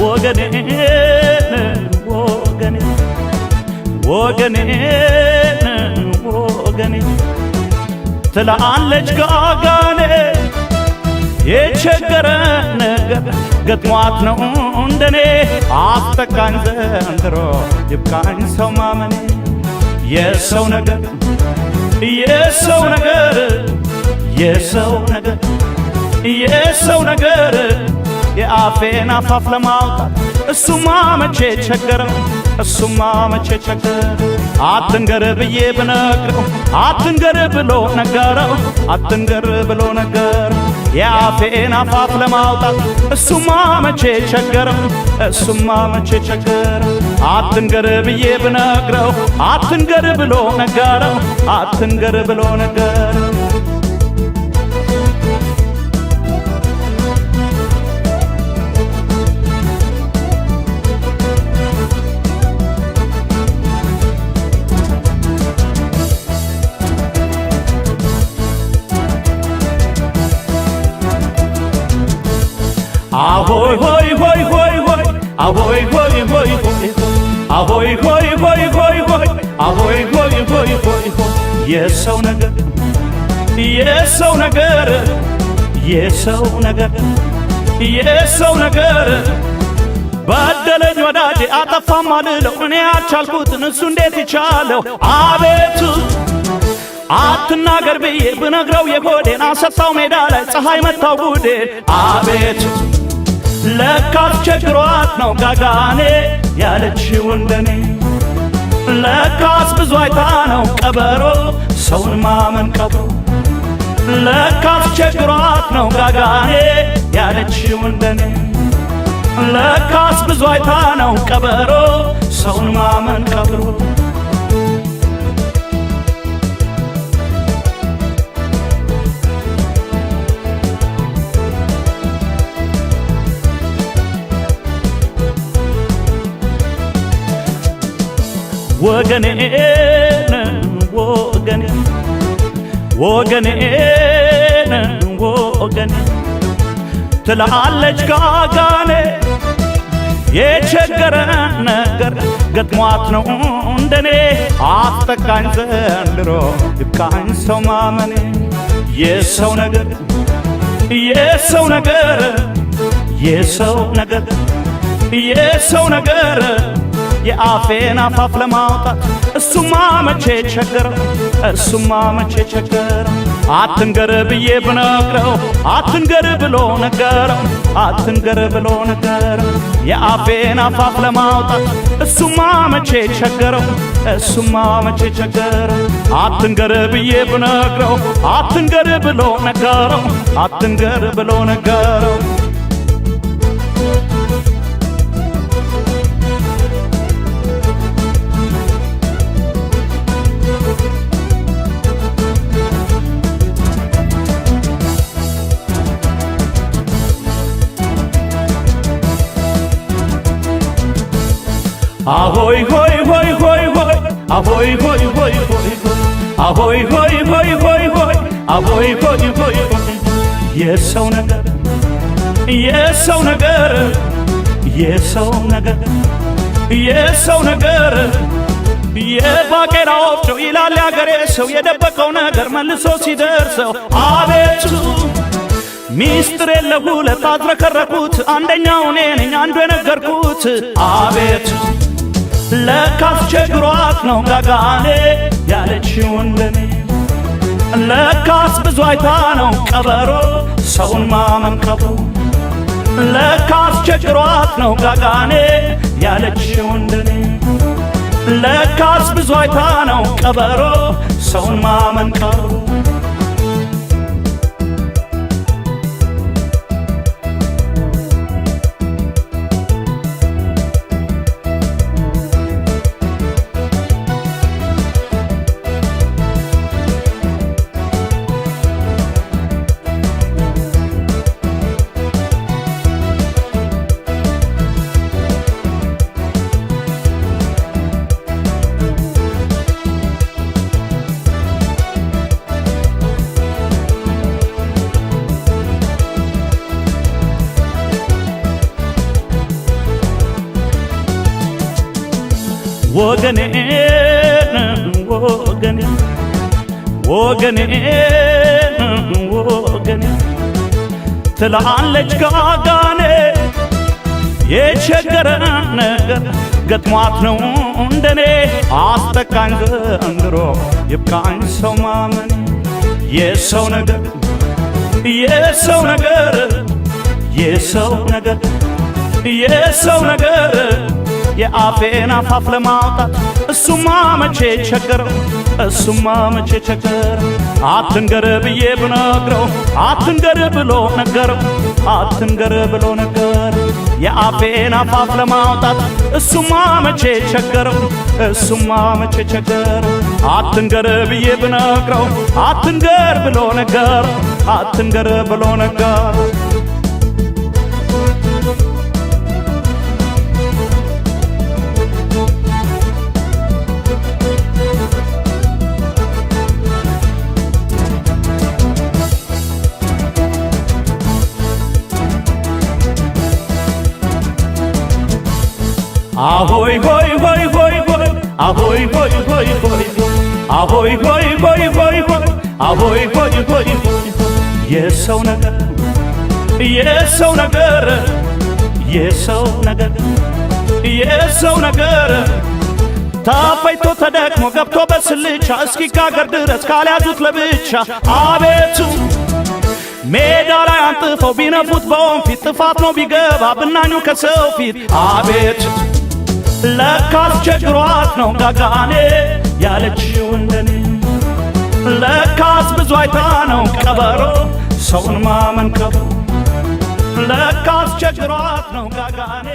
ወገኔ ወገኔ ወገኔ ወገኔ ትላለች ጋጋኔ የቸገረ ነገር ገጥሟት ነው እንደኔ አስጠቃኝ ዘንድሮ ይብቃኝ ሰው ማመኔ የሰው ነገር የሰው ነገር የሰው ነገር የሰው ነገር የአፌን አፋፍ ለማውጣት እሱማ መቼ ቸገረው እሱማ መቼ ቸገረ አትንገር ብዬ ብነግረው አትንገር ብሎ ነገረው አትንገር ብሎ ነገረው የአፌን አፋፍ ለማውጣት እሱማ መቼ ቸገረው እሱማ መቼ ቸገረው አትንገር ብዬ ብነግረው አትንገር ብሎ ነገረው አትንገር ብሎ ነገረው ahoy hoy hoy hoy hoy ahoy hoy hoy hoy ahoy hoy hoy hoy hoy ahoy hoy hoy hoy የሰው ነገር የሰው ነገር የሰው ነገር የሰው ነገር በደለኝ ወዳጄ አጠፋም አልለው እኔ አልቻልኩትን እሱ እንዴት ይቻለው አቤቱ አትናገር ብዬ ብነግረው የሆዴን አሰጣው ሜዳ ላይ ፀሐይ መታው ጉዴ አቤቱ ለካስ ቸግሯት ነው ጋጋኔ ያለችው እንደኔ ለካስ ብዙ አይታ ነው ቀበሮ ሰውን ማመን ቀብሮ ለካስ ቸግሯት ነው ጋጋኔ ያለችው እንደኔ ለካስ ብዙ አይታ ነው ቀበሮ ሰውን ማመን ቀብሮ ወገኔ ወገኔ ወገኔ ወገኔ ትላለች ጋጋኔ የቸገረ ነገር ገጥሟት ነው እንደኔ አስጠቃኝ ዘንድሮ ይብቃኝ ሰው ማመኔ የሰው ነገር የሰው ነገር የሰው ነገር የሰው ነገር የአፌን አፋፍ ለማውጣት እሱማ መቼ ቸገረ እሱማ መቼ ቸገረ አትንገር ብዬ ብነግረው አትንገር ብሎ ነገረው አትንገር ብሎ ነገረው የአፌን አፋፍ ለማውጣት እሱማ መቼ ቸገረው እሱማ መቼ ቸገረው አትንገር ብዬ ብነግረው አትንገር ብሎ ነገረው አትንገር ብሎ ነገረው ahoy hoy hoy hoy hoy ahoy hoy hoy hoy ahoy hoy hoy hoy hoy ahoy hoy hoy hoy የሰው ነገር የሰው ነገር የሰው ነገር የሰው ነገር የባቄላ ወፍጮ ይላል ያገሬ ሰው የደበቀው ነገር መልሶ ሲደርሰው አቤቱ ሚስጥር የለው ለታዝረከረኩት አንደኛው እኔ ነኝ አንዱ የነገርኩት አቤቱ ለካስ ቸግሯት ነው ጋጋኔ ያለችው እንደኔ ለካስ ብዙ አይታ ነው ቀበሮ ሰውን ማመን ቀብሮ ለካስ ቸግሯት ነው ጋጋኔ ያለችው እንደኔ ለካስ ብዙ አይታ ነው ቀበሮ ሰውን ማመን ቀብሮ ወገኔን ወገኔን ወገኔን ወገኔን ትላለች ጋጋኔ የቸገረ ነገር ገጥሟት ነው እንደኔ አስጠቃኝ ዘንድሮ ይብቃኝ ሰው ማመን የሰው ነገር የሰው ነገር የሰው ነገር የሰው ነገር የአፌን አፋፍ ለማውጣት እሱማ መቼ ቸገረው እሱማ መቼ ቸገረው አትንገር ብዬ ብነግረው አትንገር ብሎ ነገረው አትንገር ብሎ ነገረው የአፌን አፋፍ ለማውጣት እሱማ መቼ ቸገረው እሱማ መቼ ቸገረው አትንገር ብዬ ብነግረው አትንገር ብሎ ነገረው አትንገር ብሎ ነገረው ahoy hoy hoy hoy hoy ahoy hoy hoy hoy ahoy hoy hoy hoy hoy ahoy hoy hoy የሰው ነገር የሰው ነገር የሰው ነገር የሰው ነገር ታፈይቶ ተደክሞ ገብቶ በስልቻ እስኪ ካገር ድረስ ካልያዙት ለብቻ አቤቱ ሜዳ ላይ አንጥፈው ቢነፉት በወንፊት ጥፋት ነው ቢገባ ብናኙ ከሰው ፊት አቤቱ ለካስ ቸግሯት ነው ጋጋኔ ያለችው እንደኔ ለካስ ብዙ አይታ ነው ቀበሮ ሰውን ማመን ከብሮ ለካስ ቸግሯት ነው ጋጋኔ